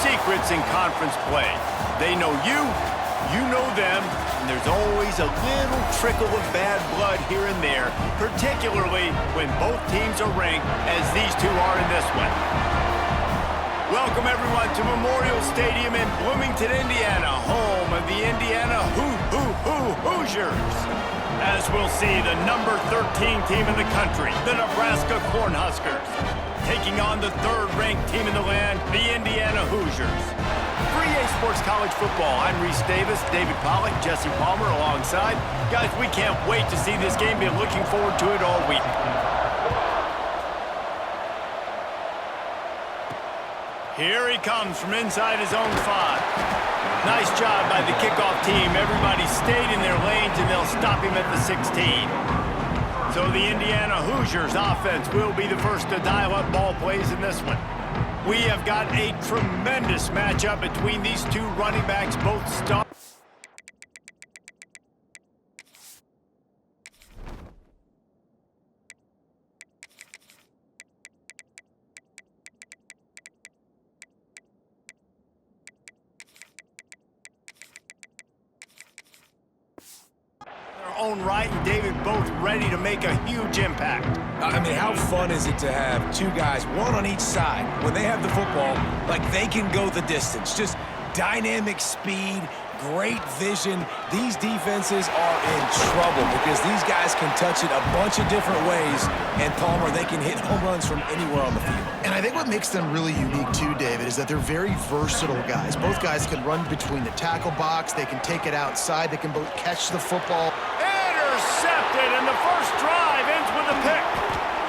secrets in conference play. They know you, you know them, and there's always a little trickle of bad blood here and there, particularly when both teams are ranked as these two are in this one. Welcome, everyone, to Memorial Stadium in Bloomington, Indiana, home of the Indiana Hoosiers. As we'll see, the number 13 team in the country, the Nebraska Cornhuskers, taking on the third-ranked team in the land, the Indiana Hoosiers. 3A Sports College Football, I'm Reese Davis, David Pollack, Jesse Palmer alongside. Guys, we can't wait to see this game. Been looking forward to it all week. Here he comes from inside his own 5. Nice job by the kickoff team. Everybody stayed in their lanes, and they'll stop him at the 16. So the Indiana Hoosiers offense will be the first to dial up ball plays in this one. We have got a tremendous matchup between these two running backs, both stars. Own right and David both ready to make a huge impact. I mean, how fun is it to have two guys, one on each side, when they have the football, like they can go the distance. Just dynamic speed, great vision. These defenses are in trouble because these guys can touch it a bunch of different ways, and Palmer, they can hit home runs from anywhere on the field. And I think what makes them really unique too, David, is that they're very versatile guys. Both guys can run between the tackle box, they can take it outside, they can both catch the football. Intercepted, and the first drive ends with a pick.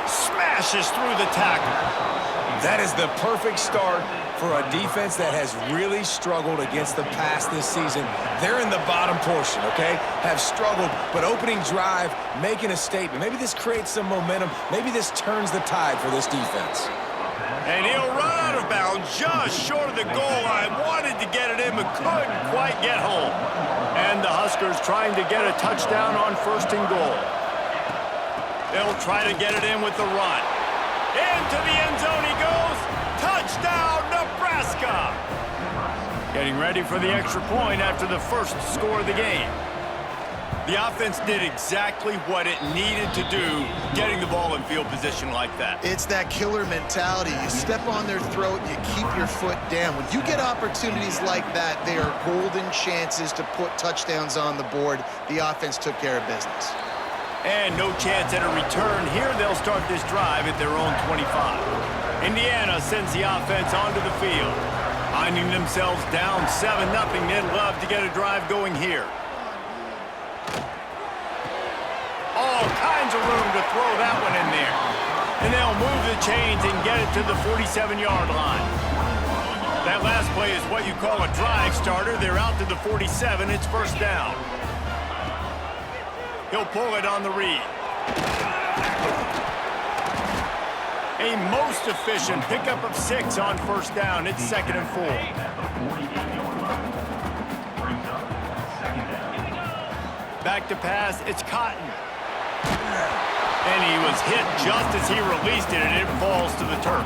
Smashes through the tackle. That is the perfect start for a defense that has really struggled against the pass this season. They're in the bottom portion, okay? Have struggled, but opening drive, making a statement. Maybe this creates some momentum. Maybe this turns the tide for this defense. And he'll run out of bounds just short of the goal line. Wanted to get it in, but couldn't quite get home. And the Huskers trying to get a touchdown on 1st and goal. They'll try to get it in with the run. Into the end zone he goes. Touchdown, Nebraska! Getting ready for the extra point after the first score of the game. The offense did exactly what it needed to do, getting the ball in field position like that. It's that killer mentality. You step on their throat, you keep your foot down. When you get opportunities like that, they are golden chances to put touchdowns on the board. The offense took care of business. And no chance at a return here. They'll start this drive at their own 25. Indiana sends the offense onto the field. Finding themselves down 7-0, they'd love to get a drive going here. All kinds of room to throw that one in there. And they'll move the chains and get it to the 47-yard line. That last play is what you call a drive starter. They're out to the 47. It's 1st down. He'll pull it on the read. A most efficient pickup of 6 on 1st down. It's 2nd and 4. Back to pass. It's Cotton. And he was hit just as he released it, and it falls to the turf.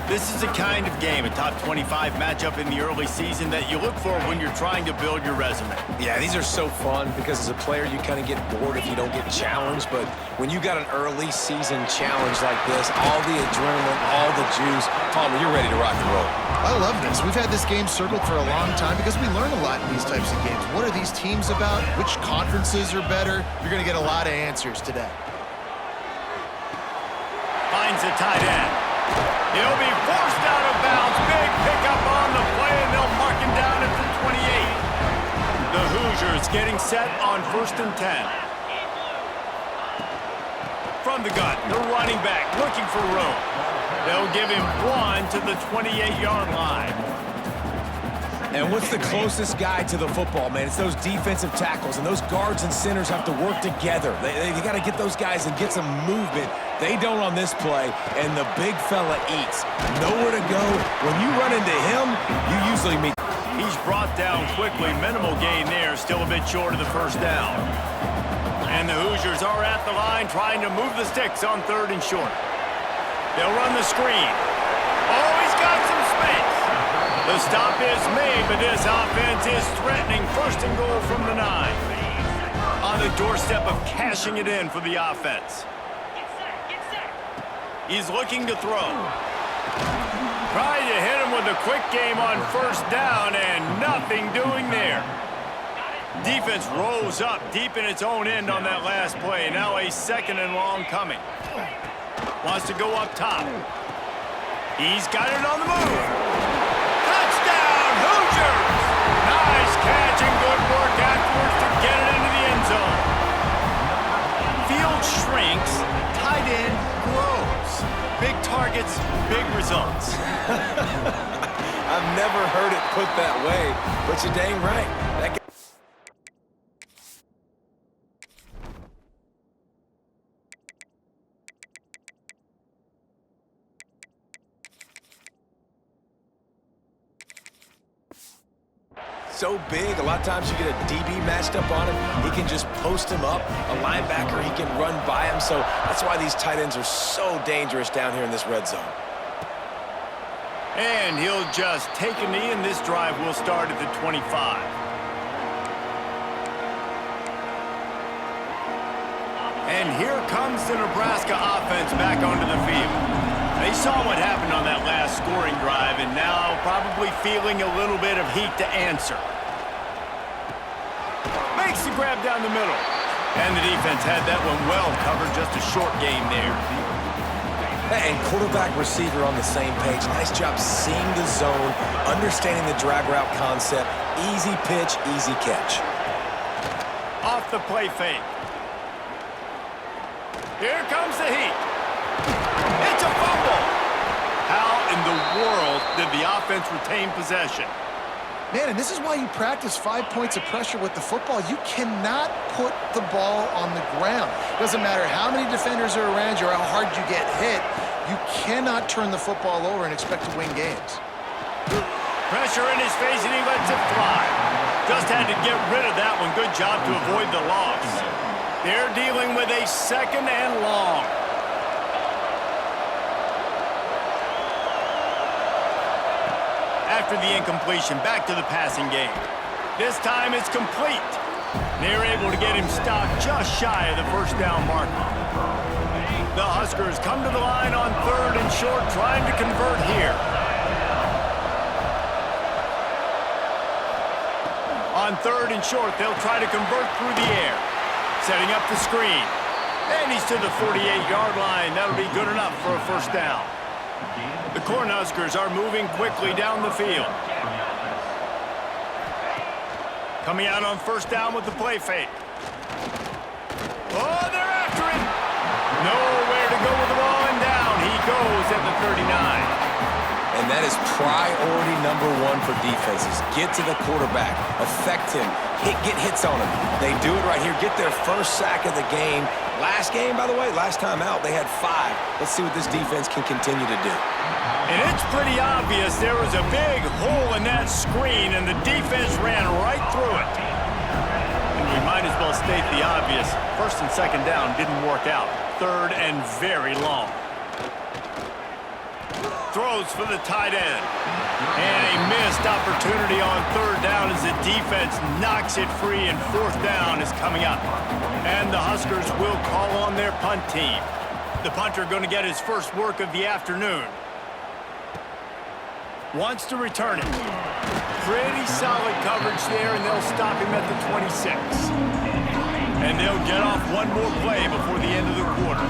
This is the kind of game, a top 25 matchup in the early season, that you look for when you're trying to build your resume. Yeah, these are so fun because as a player, you kind of get bored if you don't get challenged. But when you got an early season challenge like this, all the adrenaline, all the juice, Palmer, you're ready to rock and roll. I love this. We've had this game circled for a long time because we learn a lot in these types of games. What are these teams about? Which conferences are better? You're going to get a lot of answers today. Finds a tight end. He'll be forced out of bounds. Big pickup on the play, and they'll mark him down at the 28. The Hoosiers getting set on 1st and 10. From the gun, the running back looking for room. They'll give him 1 to the 28-yard line. And what's the closest guy to the football, man? It's those defensive tackles, and those guards and centers have to work together. They got to get those guys and get some movement. They don't on this play, and the big fella eats. Nowhere to go. When you run into him, you usually meet. He's brought down quickly. Minimal gain there, still a bit short of the 1st down. And the Hoosiers are at the line trying to move the sticks on 3rd and short. They'll run the screen. Oh, he's got some space. The stop is made, but this offense is threatening. First and goal from the 9. On the doorstep of cashing it in for the offense. He's looking to throw. Trying to hit him with a quick game on first down, and nothing doing there. Defense rolls up deep in its own end on that last play. Now a 2nd and long coming. Wants to go up top. He's got it on the move. Touchdown, Hoosiers! Nice catch and good work afterwards to get it into the end zone. Field shrinks, tight end grows. Big targets, big results. I've never heard it put that way, but you're dang right. So big, a lot of times you get a DB matched up on him. He can just post him up. A linebacker, he can run by him. So that's why these tight ends are so dangerous down here in this red zone. And he'll just take a knee, and this drive will start at the 25. And here comes the Nebraska offense back onto the field. They saw what happened on that last scoring drive, and now probably feeling a little bit of heat to answer. Makes the grab down the middle. And the defense had that one well covered, just a short game there. And quarterback receiver on the same page. Nice job seeing the zone, understanding the drag route concept. Easy pitch, easy catch. Off the play fake. Here comes the heat. It's a fumble. How in the world did the offense retain possession? Man, and this is why you practice 5 points of pressure with the football. You cannot put the ball on the ground. Doesn't matter how many defenders are around you or how hard you get hit. You cannot turn the football over and expect to win games. Pressure in his face, and he lets it fly. Just had to get rid of that one. Good job to avoid the loss. They're dealing with a 2nd and long. After the incompletion, back to the passing game. This time it's complete. They're able to get him stopped just shy of the first down marker. The Huskers come to the line on 3rd and short, trying to convert here. On 3rd and short, they'll try to convert through the air. Setting up the screen. And he's to the 48-yard line. That'll be good enough for a first down. The Cornhuskers are moving quickly down the field. Coming out on first down with the play fake. Oh, they're after him. Nowhere to go with the ball, and down he goes at the 39. And that is priority number 1 for defenses. Get to the quarterback, affect him, get hits on him. They do it right here, get their first sack of the game. Last game, by the way, last time out, they had 5. Let's see what this defense can continue to do. And it's pretty obvious there was a big hole in that screen, and the defense ran right through it. And we might as well state the obvious. 1st and 2nd down didn't work out. 3rd and very long. Throws for the tight end. And a missed opportunity on 3rd down as the defense knocks it free, and 4th down is coming up. And the Huskers will call on their punt team. The punter going to get his first work of the afternoon. Wants to return it. Pretty solid coverage there, and they'll stop him at the 26. And they'll get off one more play before the end of the quarter.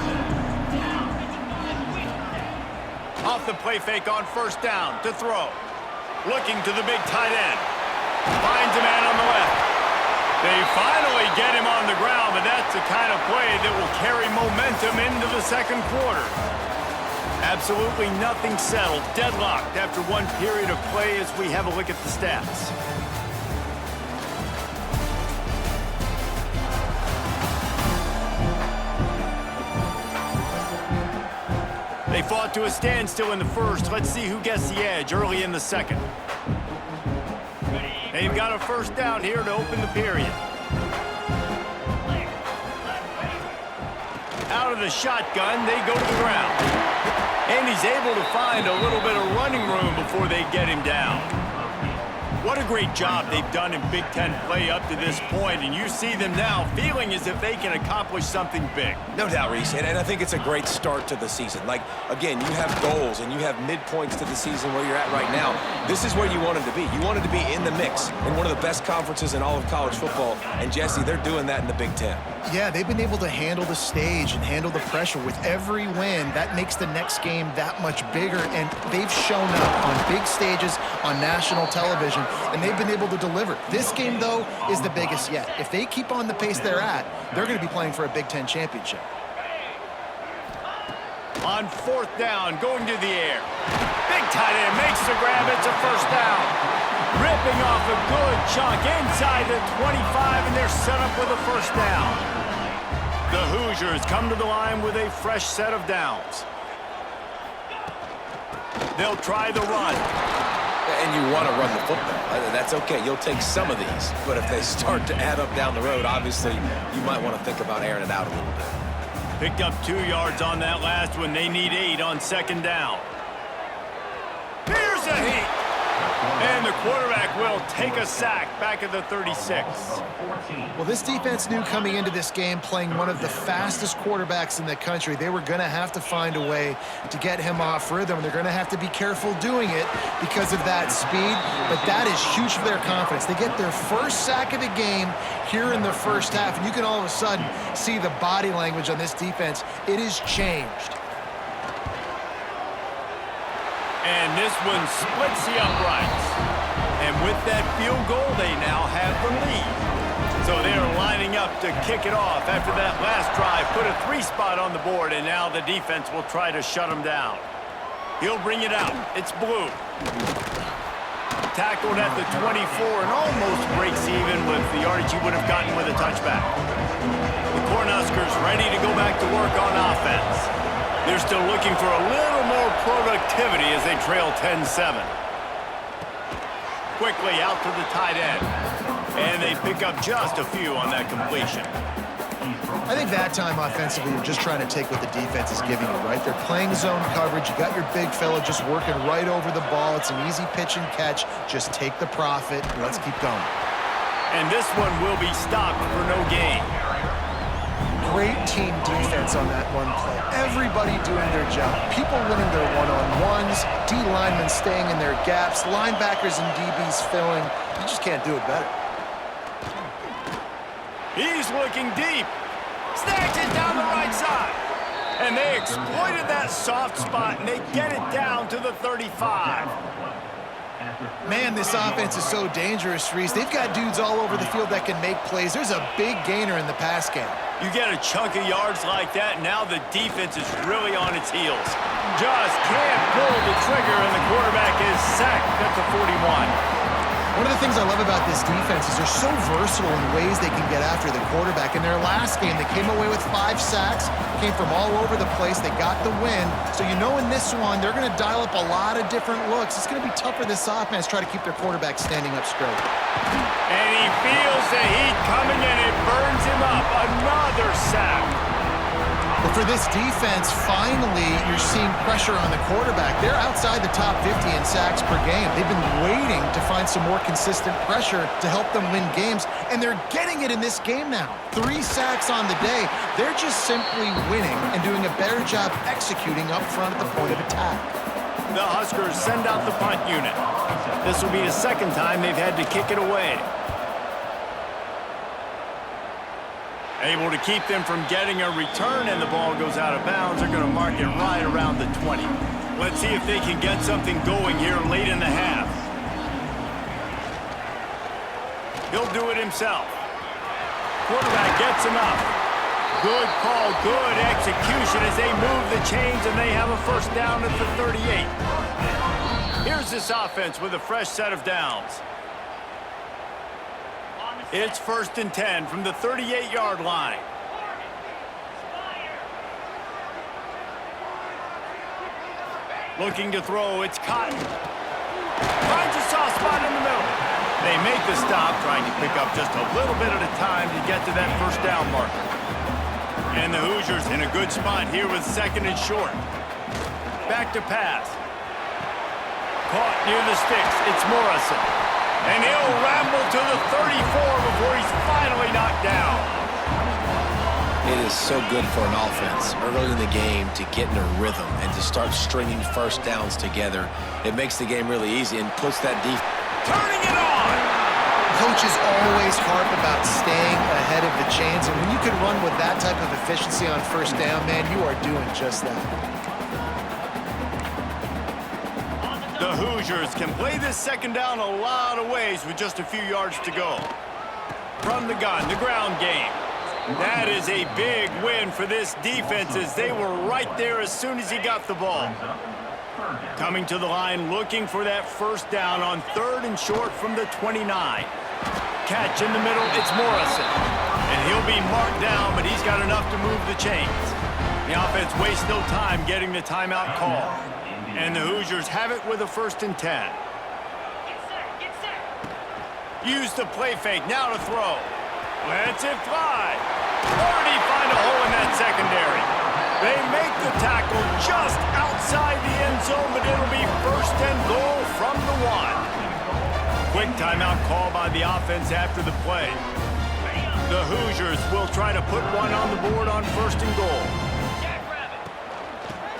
Off the play fake on first down to throw. Looking to the big tight end. Finds a man on the left. They finally get him on the ground, but that's the kind of play that will carry momentum into the 2nd quarter. Absolutely nothing settled. Deadlocked after one period of play as we have a look at the stats. They fought to a standstill in the 1st. Let's see who gets the edge early in the 2nd. They've got a first down here to open the period. Out of the shotgun, they go to the ground. And he's able to find a little bit of running room before they get him down. What a great job they've done in Big Ten play up to this point, and you see them now feeling as if they can accomplish something big. No doubt, Reese, and I think it's a great start to the season. Like, again, you have goals and you have midpoints to the season where you're at right now. This is where you wanted to be. You wanted to be in the mix in one of the best conferences in all of college football, and Jesse, they're doing that in the Big Ten. Yeah, they've been able to handle the stage and handle the pressure. With every win, that makes the next game that much bigger, and they've shown up on big stages on national television, and they've been able to deliver. This game, though, is the biggest yet. If they keep on the pace they're at, they're going to be playing for a Big Ten championship. On fourth down, going to the air. Big tight end makes the grab. It's a first down. Ripping off a good chunk inside the 25, and they're set up with a first down. The Hoosiers come to the line with a fresh set of downs. They'll try the run. And you want to run the football. That's okay. You'll take some of these. But if they start to add up down the road, obviously, you might want to think about airing it out a little bit. Picked up 2 yards on that last one. They need 8 on second down. Here's a heat. And the quarterback will take a sack back at the 36. Well, this defense knew coming into this game, playing one of the fastest quarterbacks in the country, they were going to have to find a way to get him off rhythm. They're going to have to be careful doing it because of that speed, but that is huge for their confidence. They get their first sack of the game here in the first half, and you can all of a sudden see the body language on this defense. It has changed. And this one splits the uprights. And with that field goal, they now have the lead. So they're lining up to kick it off after that last drive. Put a 3 spot on the board, and now the defense will try to shut him down. He'll bring it out. It's Blue. Tackled at the 24 and almost breaks even with the yardage he would have gotten with a touchback. The Cornhuskers ready to go back to work on offense. They're still looking for a little more productivity as they trail 10-7. Quickly out to the tight end. And they pick up just a few on that completion. I think that time offensively, you're just trying to take what the defense is giving you, right? They're playing zone coverage. You got your big fella just working right over the ball. It's an easy pitch and catch. Just take the profit and let's keep going. And this one will be stopped for no gain. Great team defense on that one play. Everybody doing their job. People winning their one-on-ones. D linemen staying in their gaps. Linebackers and DBs filling. You just can't do it better. He's looking deep. Snags it down the right side. And they exploited that soft spot, and they get it down to the 35. Man, this offense is so dangerous, Reese. They've got dudes all over the field that can make plays. There's a big gainer in the pass game. You get a chunk of yards like that, now the defense is really on its heels. Just can't pull the trigger, and the quarterback is sacked at the 41. One of the things I love about this defense is they're so versatile in ways they can get after the quarterback. In their last game, they came away with 5 sacks, came from all over the place. They got the win. So you know in this one, they're going to dial up a lot of different looks. It's going to be tough for this offense to try to keep their quarterback standing up straight. And he feels the heat coming, and it burns him up. Another sack. But for this defense, finally, you're seeing pressure on the quarterback. They're outside the top 50 in sacks per game. They've been waiting to find some more consistent pressure to help them win games, and they're getting it in this game now. 3 sacks on the day. They're just simply winning and doing a better job executing up front at the point of attack. The Huskers send out the punt unit. This will be the second time they've had to kick it away. Able to keep them from getting a return, and the ball goes out of bounds. They're going to mark it right around the 20. Let's see if they can get something going here late in the half. He'll do it himself. Quarterback gets enough. Good call, good execution as they move the chains, and they have a first down at the 38. Here's this offense with a fresh set of downs. It's 1st and 10 from the 38-yard line. Looking to throw, it's Cotton. Finds a soft spot in the middle. They make the stop, trying to pick up just a little bit at a time to get to that first down marker. And the Hoosiers in a good spot here with second and short. Back to pass. Caught near the sticks. It's Morrison. And he'll ramble to the 34 before he's finally knocked down. It is so good for an offense early in the game to get in a rhythm and to start stringing first downs together. It makes the game really easy and puts that defense. Turning it on! Coaches always harp about staying ahead of the chains, and when you can run with that type of efficiency on first down, man, you are doing just that. The Hoosiers can play this second down a lot of ways with just a few yards to go. From the gun, the ground game. That is a big win for this defense as they were right there as soon as he got the ball. Coming to the line looking for that first down on third and short from the 29. Catch in the middle, it's Morrison. And he'll be marked down, but he's got enough to move the chains. The offense wastes no time getting the timeout call. And the Hoosiers have it with a 1st and 10. Use the play fake, now to throw. Lets it fly. Already find a hole in that secondary. They make the tackle just outside the end zone, but it'll be 1st and goal from the 1. Quick timeout call by the offense after the play. The Hoosiers will try to put one on the board on 1st and goal.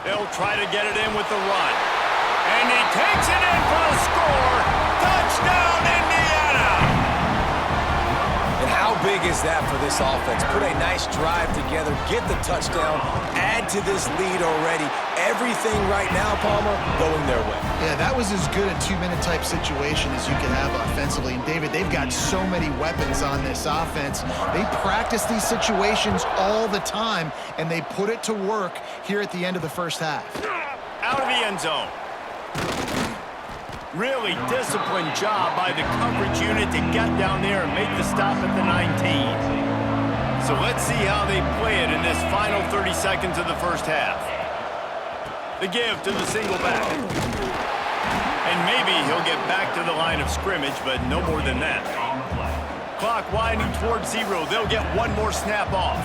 They'll try to get it in with the run. And he takes it in for the score. Touchdown, Indiana! And how big is that for this offense? Put a nice drive together, get the touchdown, add to this lead already. Everything right now, Palmer, going their way. Yeah, that was as good a 2-minute type situation as you could have offensively. And David, they've got so many weapons on this offense. They practice these situations all the time, and they put it to work here at the end of the first half. Out of the end zone. Really disciplined job by the coverage unit to get down there and make the stop at the 19. So let's see how they play it in this final 30 seconds of the first half. The give to the single back. And maybe he'll get back to the line of scrimmage, but no more than that. Clock winding towards 0. They'll get one more snap off.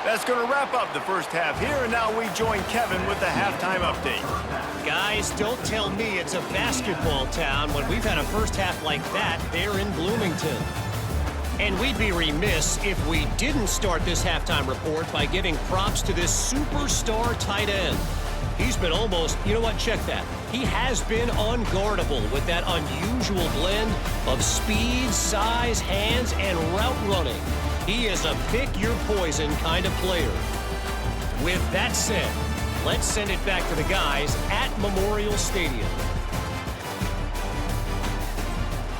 That's going to wrap up the first half here, and now we join Kevin with the halftime update. Guys, don't tell me it's a basketball town when we've had a first half like that there in Bloomington. And we'd be remiss if we didn't start this halftime report by giving props to this superstar tight end. He's been almost, you know what, check that. He has been unguardable with that unusual blend of speed, size, hands, and route running. He is a pick-your-poison kind of player. With that said, let's send it back to the guys at Memorial Stadium.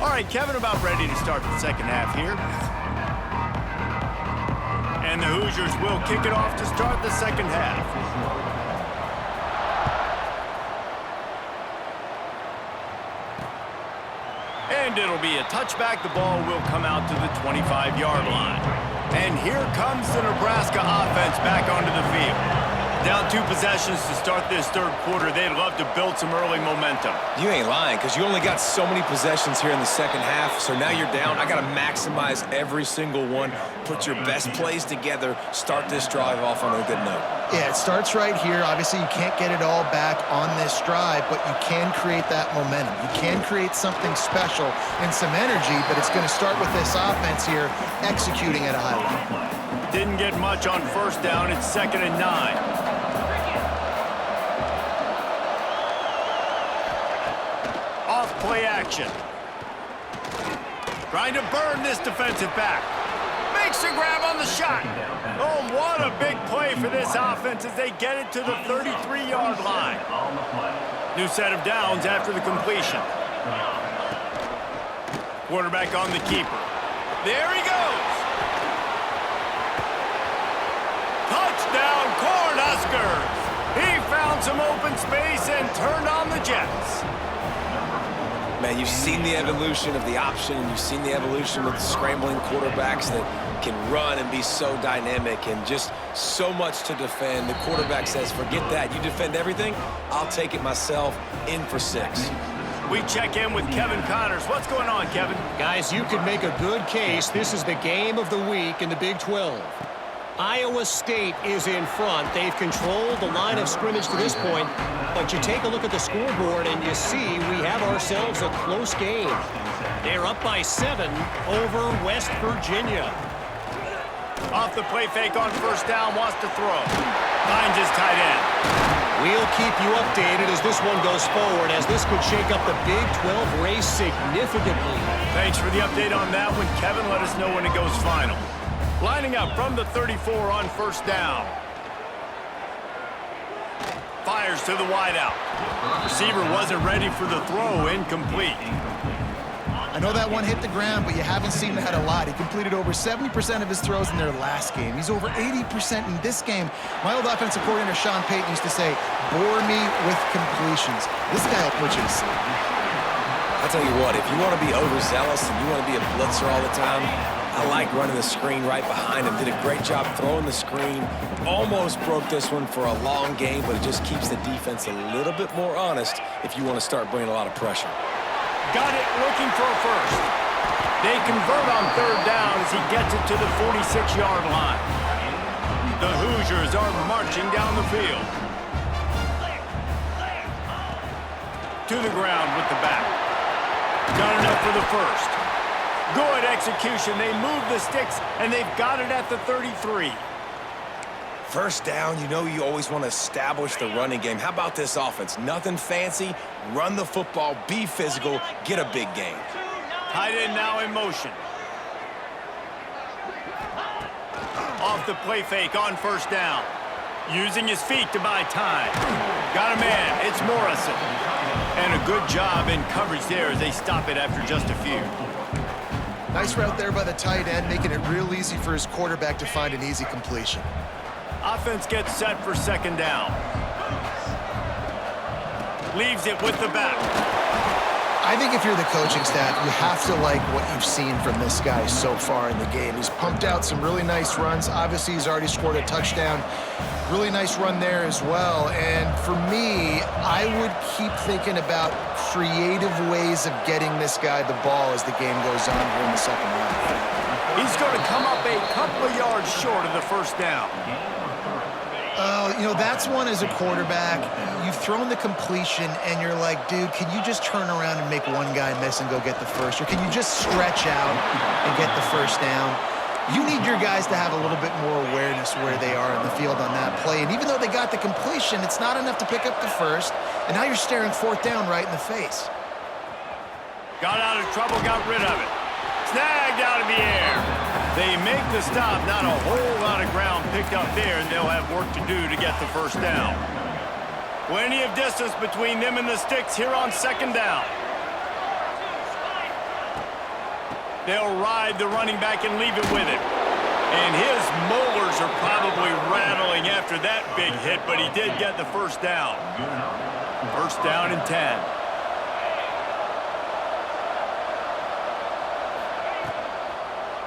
All right, Kevin, about ready to start the second half here. And the Hoosiers will kick it off to start the second half. And it'll be a touchback. The ball will come out to the 25-yard line. And here comes the Nebraska offense back onto the field. Down 2 possessions to start this third quarter. They'd love to build some early momentum. You ain't lying, because you only got so many possessions here in the second half, so now you're down. I got to maximize every single one, put your best plays together, start this drive off on a good note. Yeah, it starts right here. Obviously, you can't get it all back on this drive, but you can create that momentum. You can create something special and some energy, but it's going to start with this offense here executing at a high level. Didn't get much on first down. It's 2nd and 9. Play action. Trying to burn this defensive back. Makes a grab on the shot. Oh, what a big play for this offense as they get it to the 33-yard line. New set of downs after the completion. Quarterback on the keeper. There he goes. Touchdown, Cornhuskers. He found some open space and turned on the Jets. Man, you've seen the evolution of the option, and you've seen the evolution of the scrambling quarterbacks that can run and be so dynamic and just so much to defend. The quarterback says, forget that. You defend everything, I'll take it myself. In for 6. We check in with Kevin Connors. What's going on, Kevin? Guys, you could make a good case. This is the game of the week in the Big 12. Iowa State is in front. They've controlled the line of scrimmage to this point. But you take a look at the scoreboard and you see we have ourselves a close game. They're up by 7 over West Virginia. Off the play fake on first down, wants to throw. Finds his tight end. We'll keep you updated as this one goes forward, as this could shake up the Big 12 race significantly. Thanks for the update on that one, Kevin. Let us know when it goes final. Lining up from the 34 on first down. Fires to the wideout. Receiver wasn't ready for the throw, incomplete. I know that one hit the ground, but you haven't seen that a lot. He completed over 70% of his throws in their last game. He's over 80% in this game. My old offensive coordinator, Sean Payton, used to say, bore me with completions. This guy will put you to sleep. I'll tell you what, if you want to be overzealous and you want to be a blitzer all the time, I like running the screen right behind him. Did a great job throwing the screen. Almost broke this one for a long game, but it just keeps the defense a little bit more honest if you want to start bringing a lot of pressure. Got it, looking for a first. They convert on third down as he gets it to the 46-yard line. The Hoosiers are marching down the field. To the ground with the back. Got enough for the first. Good execution. They move the sticks, and they've got it at the 33. First down, you know you always want to establish the running game. How about this offense? Nothing fancy. Run the football, be physical, get a big gain. Tight end now in motion. Off the play fake on first down. Using his feet to buy time. Got a man. It's Morrison. And a good job in coverage there as they stop it after just a few. Nice route there by the tight end, making it real easy for his quarterback to find an easy completion. Offense gets set for second down. Leaves it with the back. I think if you're the coaching staff, you have to like what you've seen from this guy so far in the game. He's pumped out some really nice runs. Obviously, he's already scored a touchdown. Really nice run there as well. And for me, I would keep thinking about creative ways of getting this guy the ball as the game goes on here in the second half. He's going to come up a couple of yards short of the first down. You know, that's one as a quarterback. You've thrown the completion, and you're like, dude, can you just turn around and make one guy miss and go get the first? Or can you just stretch out and get the first down? You need your guys to have a little bit more awareness where they are in the field on that play. And even though they got the completion, it's not enough to pick up the first. And now you're staring fourth down right in the face. Got out of trouble, got rid of it. Snagged out of the air. They make the stop, not a whole lot of ground picked up there, and they'll have work to do to get the first down. Plenty of distance between them and the sticks here on second down. They'll ride the running back and leave it with him. And his molars are probably rattling after that big hit, but he did get the first down. First down and 10.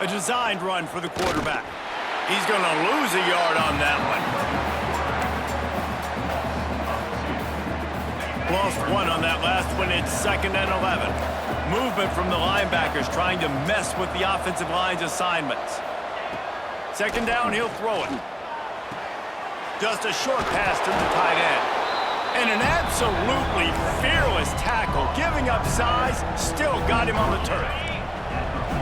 A designed run for the quarterback. He's going to lose a yard on that one. Lost one on that last one. It's second and 11. Movement from the linebackers trying to mess with the offensive line's assignments. Second down, he'll throw it. Just a short pass to the tight end. And an absolutely fearless tackle. Giving up size, still got him on the turf.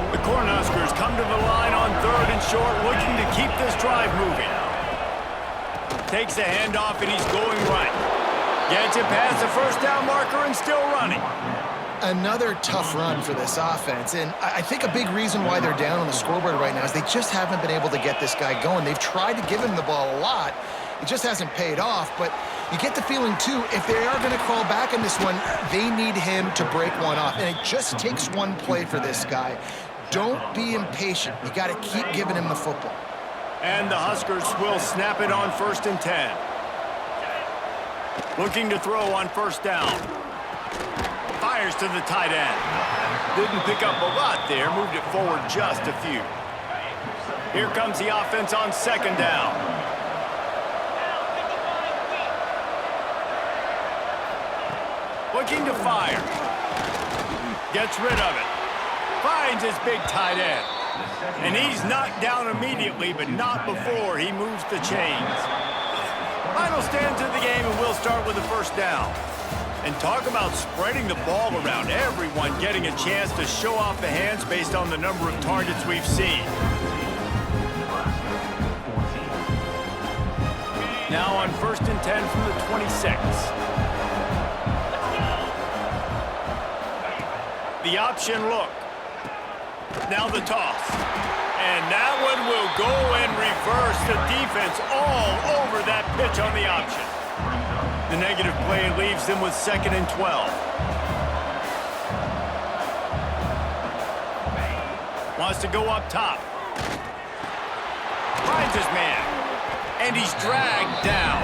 The Cornhuskers come to the line on third and short, looking to keep this drive moving. Takes a handoff, and he's going right. Gets it past the first down marker and still running. Another tough run for this offense, and I think a big reason why they're down on the scoreboard right now is they just haven't been able to get this guy going. They've tried to give him the ball a lot. It just hasn't paid off, but you get the feeling, too, if they are going to crawl back in this one, they need him to break one off, and it just takes one play for this guy. Don't be impatient. You got to keep giving him the football. And the Huskers will snap it on first and 10. Looking to throw on first down. Fires to the tight end. Didn't pick up a lot there. Moved it forward just a few. Here comes the offense on second down. Looking to fire. Gets rid of it. Finds his big tight end. And he's knocked down immediately, but not before he moves the chains. Final stands of the game, and we'll start with the first down. And talk about spreading the ball around. Everyone getting a chance to show off the hands based on the number of targets we've seen. Now on 1st and 10 from the 26. The option look. Now the toss. And that one will go and reverse the defense all over that pitch on the option. The negative play leaves them with 2nd and 12. Wants to go up top. Finds his man. And he's dragged down.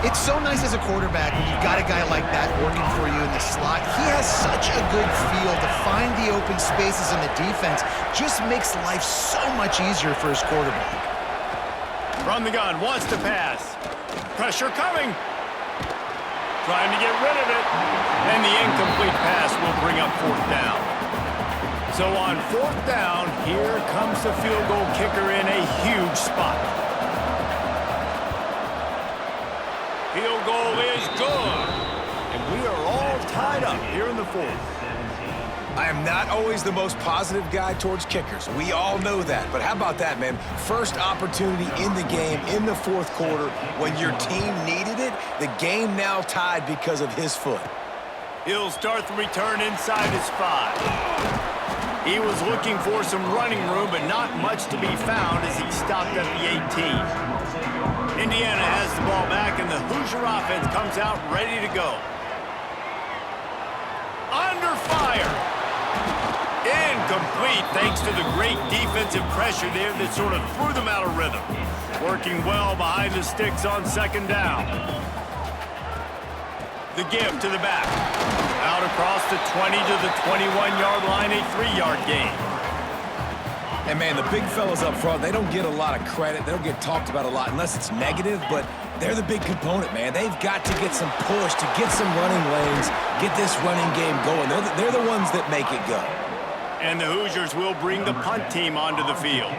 It's so nice as a quarterback when you've got a guy like that working for you in the slot. He has such a good feel to find the open spaces in the defense. Just makes life so much easier for his quarterback. From the gun, wants to pass. Pressure coming. Trying to get rid of it. And the incomplete pass will bring up 4th down. So on 4th down, here comes the field goal kicker in a huge spot. Field goal is good. And we are all tied up here in the 4th. I am not always the most positive guy towards kickers. We all know that. But how about that, man? First opportunity in the game in the 4th quarter when your team needed it. The game now tied because of his foot. He'll start the return inside his 5. He was looking for some running room, but not much to be found as he stopped at the 18. Indiana has the ball back, and the Hoosier offense comes out ready to go. Under fire. Incomplete thanks to the great defensive pressure there that sort of threw them out of rhythm. Working well behind the sticks on 2nd down. The give to the back. Out across the 20 to the 21-yard line, a 3-yard gain. And, man, the big fellas up front, they don't get a lot of credit. They don't get talked about a lot unless it's negative, but they're the big component, man. They've got to get some push, to get some running lanes, get this running game going. They're the ones that make it go. And the Hoosiers will bring the punt team onto the field.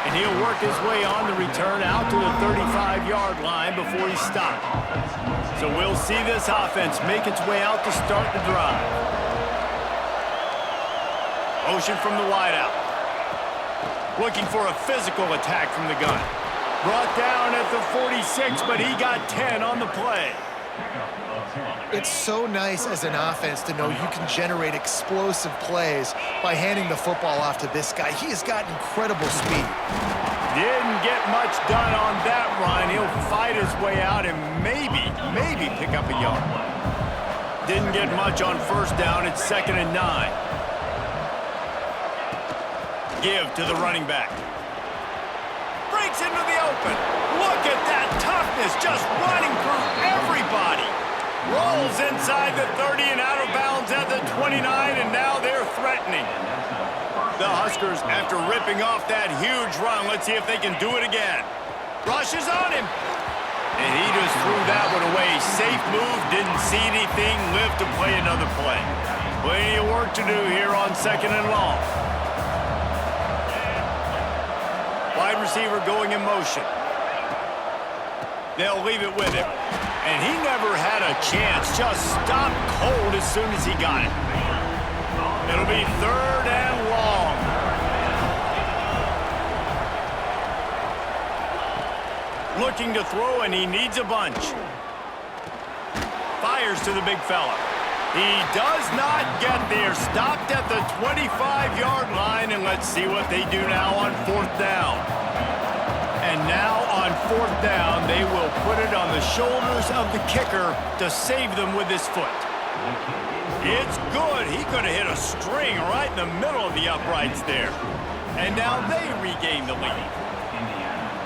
And he'll work his way on the return out to the 35-yard line before he's stopped. So we'll see this offense make its way out to start the drive. Motion from the wideout. Looking for a physical attack from the gun. Brought down at the 46, but he got 10 on the play. It's so nice as an offense to know you can generate explosive plays by handing the football off to this guy. He has got incredible speed. Didn't get much done on that run. He'll fight his way out and maybe pick up a yard. Didn't get much on 1st down. It's 2nd and 9. Give to the running back. Breaks into the open. Look at that toughness, just running through everybody. Rolls inside the 30 and out of bounds at the 29, and now they're threatening. The Huskers, after ripping off that huge run, let's see if they can do it again. Rushes on him. And he just threw that one away. Safe move, didn't see anything, lived to play another play. Plenty of work to do here on 2nd and long. Wide receiver going in motion. They'll leave it with him. And he never had a chance. Just stopped cold as soon as he got it. It'll be 3rd and long. Looking to throw, and he needs a bunch. Fires to the big fella. He does not get there. Stopped at the 25-yard line, and let's see what they do now on 4th down. And now on 4th down, they will put it on the shoulders of the kicker to save them with his foot. It's good. He could have hit a string right in the middle of the uprights there. And now they regain the lead.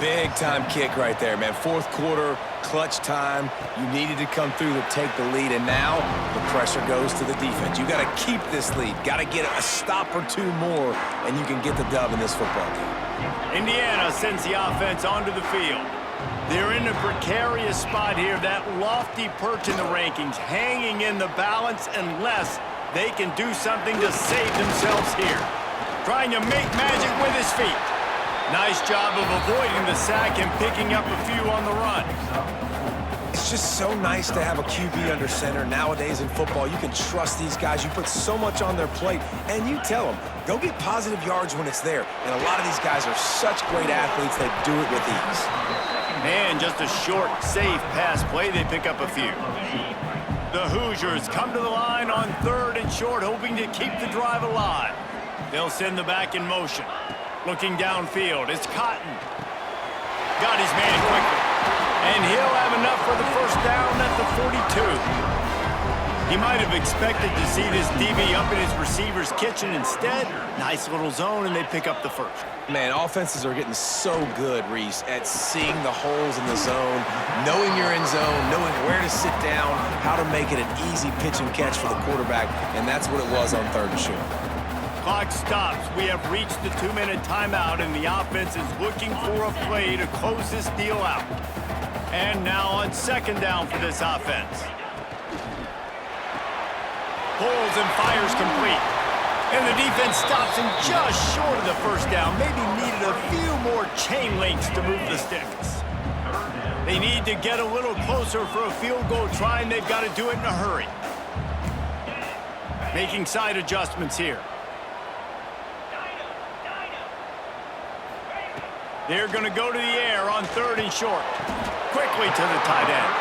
Big-time kick right there, man. Fourth quarter, clutch time. You needed to come through to take the lead, and now the pressure goes to the defense. You got to keep this lead. Got to get a stop or two more, and you can get the dub in this football game. Indiana sends the offense onto the field. They're in a precarious spot here, that lofty perch in the rankings, hanging in the balance unless they can do something to save themselves here. Trying to make magic with his feet. Nice job of avoiding the sack and picking up a few on the run. It's just so nice to have a QB under center. Nowadays in football, you can trust these guys. You put so much on their plate, and you tell them, go get positive yards when it's there. And a lot of these guys are such great athletes, they do it with ease. And just a short, safe pass play, they pick up a few. The Hoosiers come to the line on 3rd and short, hoping to keep the drive alive. They'll send the back in motion. Looking downfield, it's Cotton. Got his man quickly. And he'll have enough for the first down at the 42. He might have expected to see this DB up in his receiver's kitchen. Instead, nice little zone, and they pick up the first. Man, offenses are getting so good, Reese, at seeing the holes in the zone, knowing you're in zone, knowing where to sit down, how to make it an easy pitch and catch for the quarterback, and that's what it was on 3rd and short. Clock stops. We have reached the 2-minute timeout, and the offense is looking for a play to close this deal out. And now on 2nd down for this offense. Pulls and fires complete. And the defense stops him just short of the first down. Maybe needed a few more chain links to move the sticks. They need to get a little closer for a field goal try, and they've got to do it in a hurry. Making side adjustments here. They're going to go to the air on 3rd and short. Quickly to the tight end.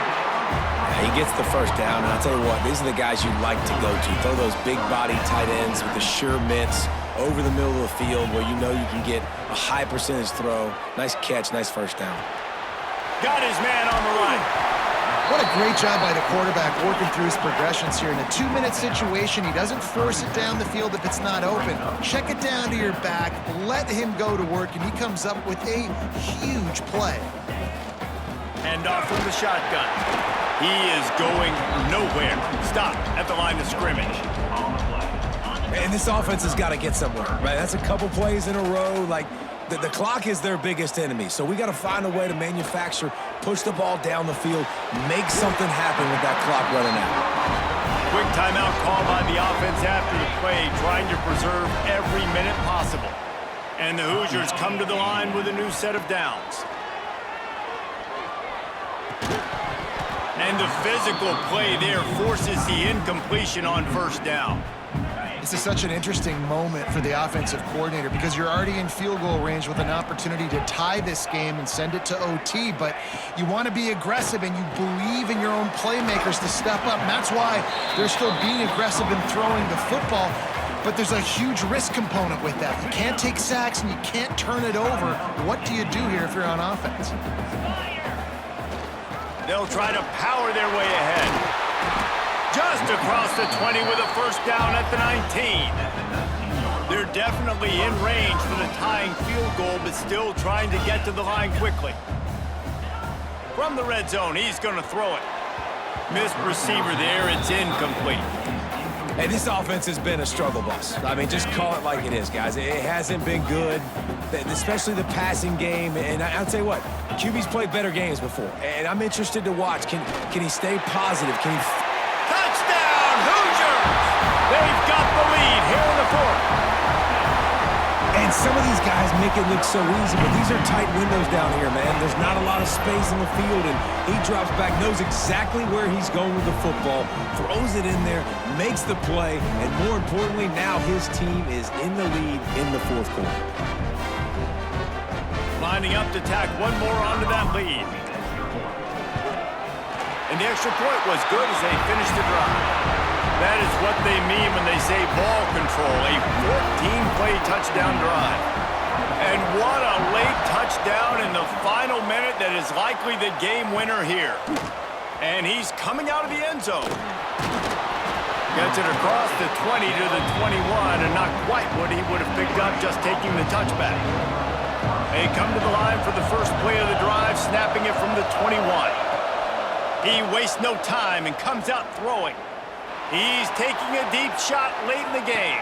He gets the first down, and I'll tell you what, these are the guys you like to go to. Throw those big-body tight ends with the sure mitts over the middle of the field where you know you can get a high percentage throw. Nice catch, nice first down. Got his man on the line. What a great job by the quarterback working through his progressions here. In a 2-minute situation, he doesn't force it down the field if it's not open. Check it down to your back, let him go to work, and he comes up with a huge play. Hand off from the shotgun. He is going nowhere. Stop at the line of scrimmage. And this offense has got to get somewhere, right? That's a couple plays in a row. Like, the clock is their biggest enemy. So we got to find a way to manufacture, push the ball down the field, make something happen with that clock running out. Quick timeout call by the offense after the play, trying to preserve every minute possible. And the Hoosiers come to the line with a new set of downs. And the physical play there forces the incompletion on 1st down. This is such an interesting moment for the offensive coordinator because you're already in field goal range with an opportunity to tie this game and send it to OT, but you want to be aggressive and you believe in your own playmakers to step up, and that's why they're still being aggressive in throwing the football, but there's a huge risk component with that. You can't take sacks and you can't turn it over. What do you do here if you're on offense? They'll try to power their way ahead. Just across the 20 with a first down at the 19. They're definitely in range for the tying field goal, but still trying to get to the line quickly. From the red zone, he's going to throw it. Missed receiver there, it's incomplete. Hey, this offense has been a struggle bus. I mean, just call it like it is, guys. It hasn't been good, especially the passing game. And I'll tell you what, QB's played better games before. And I'm interested to watch. Can he stay positive? Can he... Touchdown, Hoosiers! They've got the lead here in the 4th. And some of these guys make it look so easy, but these are tight windows down here, man. There's not a lot of space in the field, and he drops back, knows exactly where he's going with the football, throws it in there, makes the play, and more importantly, now his team is in the lead in the 4th quarter. Lining up to tack one more onto that lead. And the extra point was good as they finished the drive. That is what they mean when they say ball control, a 14-play touchdown drive. And what a late touchdown in the final minute that is likely the game winner here. And he's coming out of the end zone. Gets it across the 20 to the 21, and not quite what he would have picked up just taking the touchback. They come to the line for the first play of the drive, snapping it from the 21. He wastes no time and comes out throwing. He's taking a deep shot late in the game.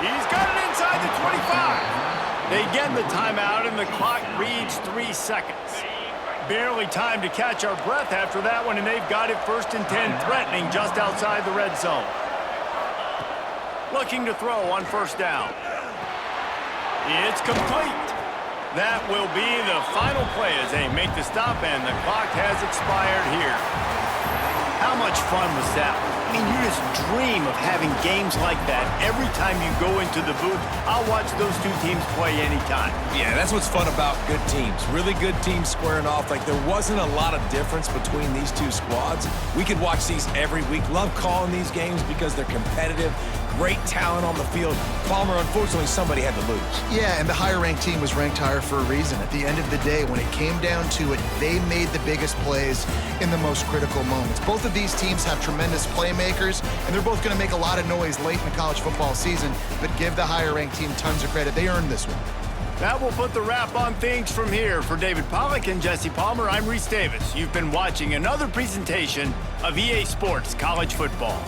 He's got it inside the 25. They get the timeout, and the clock reads 3 seconds. Barely time to catch our breath after that one, and they've got it 1st and 10, threatening just outside the red zone. Looking to throw on 1st down. It's complete. That will be the final play as they make the stop, and the clock has expired here. How much fun was that? I mean, you just dream of having games like that every time you go into the booth. I'll watch those two teams play anytime. Yeah, that's what's fun about good teams. Really good teams squaring off. Like, there wasn't a lot of difference between these two squads. We could watch these every week. Love calling these games because they're competitive. Great talent on the field. Palmer, unfortunately, somebody had to lose. Yeah, and the higher-ranked team was ranked higher for a reason. At the end of the day, when it came down to it, they made the biggest plays in the most critical moments. Both of these teams have tremendous playmakers, and they're both going to make a lot of noise late in the college football season, but give the higher-ranked team tons of credit. They earned this one. That will put the wrap on things from here. For David Pollack and Jesse Palmer, I'm Reese Davis. You've been watching another presentation of EA Sports College Football.